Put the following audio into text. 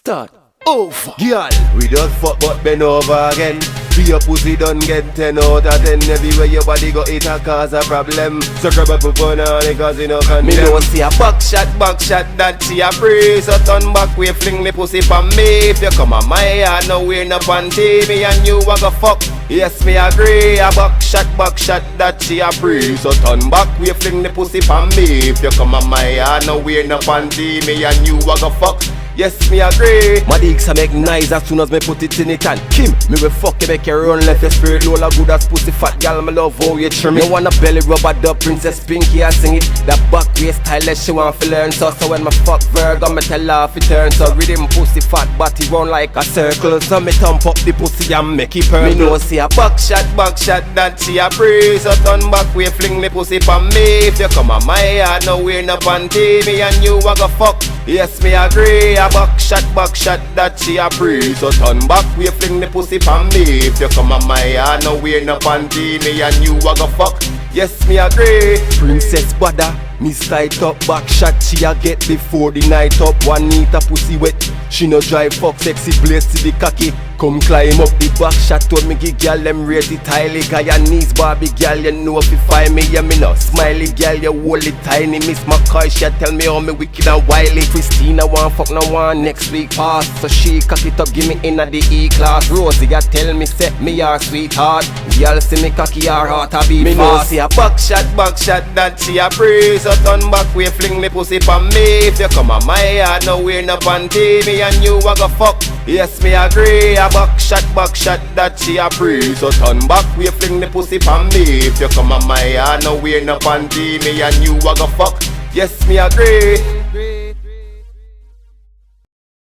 Start over. Girl, we just fuck but bend over again. Be your pussy done get 10 out of 10. Everywhere your body go it a cause a problem. So grab up a banana cause you know condemn. Me know see a back shot that she a free. So turn back we fling the pussy for me. If you come on my yard now we're no panty. Me and you a go fuck. Yes me agree. A back shot that she a free. So turn back we fling the pussy for me. If you come on my yard now we're no panty. Me and you a go fuck. Yes, me agree. My dicks a make nice as soon as me put it in it and Kim, me will fuck you make you run left your spirit low like good as pussy fat gal. Me love how you trim it. You wanna belly rubber dub Princess Pinky I sing it. That back waist stylish she want to learn. So when me fuck Virgo me tell her fi turn. So rhythm pussy fat body run like a circle. So me thump up the pussy and make it purple. Me know see a back shot that she a free. So turn back we fling the pussy for me. If you come on my yard now we're no panty. Me and you a go fuck. Yes me agree. A back shot that she a free. So turn back we fling the pussy for me. If you come on my yard now we're no panty. Me and you a go fuck. Yes me agree. Princess Bada, me tight up back shot she a get before the night up. One neat a pussy wet. She no drive fuck sexy blaze to the cocky. Come climb up the back shot to me give girl them rate it highly. Cause your knees Barbie girl you know if you find me. Yeah me no smiley girl you hold it tiny. Miss McCoy she tell me how me wicked and wily. Christina want fuck no one next week pass. So she cock it up give me in the E-class. Rosie ya tell me say me her sweetheart. Girl see me cocky her heart a beat fast. Me no see a back shot that she a free. So turn back we fling me pussy for me. If you come on my yard now we're no panty. Me and you a go fuck. Yes me agree. A back shot that she a free. So turn back we fling the pussy for me. If you come on my yard now we're no panty. Me and you a go fuck. Yes me agree.